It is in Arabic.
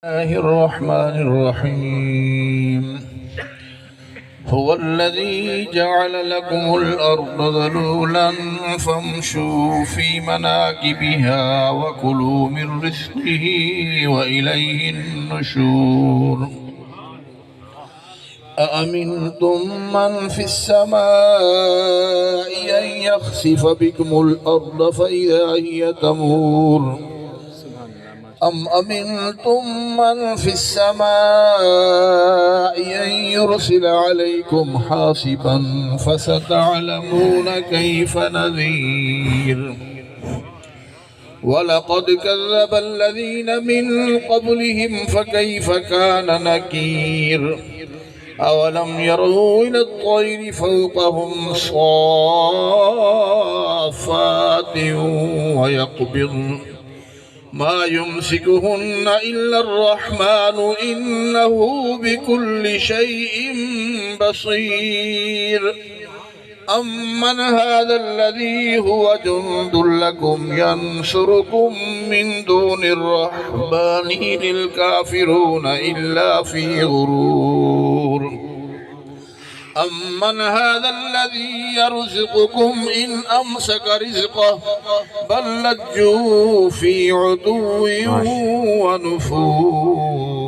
الله الرحمن الرحيم. هو الذي جعل لكم الأرض ذلولا فامشوا في مناكبها وكلوا من رزقه وإليه النشور. أأمنتم من في السماء أن يخسف بكم الأرض فإذا هي تمور أم أمنتم من في السماء أن يرسل عليكم حاصبا فستعلمون كيف نذير. ولقد كذب الذين من قبلهم فكيف كان نكير. أولم يروا إلى الطير فوقهم صافات ويقبضن ما يمسكهن إلا الرحمن إنه بكل شيء بصير. أمن هذا الذي هو جند لكم ينصركم من دون الرحمن إن الكافرون إلا في غرور. أمن هذا الذي يرزقكم إن أمسك رزقه بل لجوا في عتو ونفور.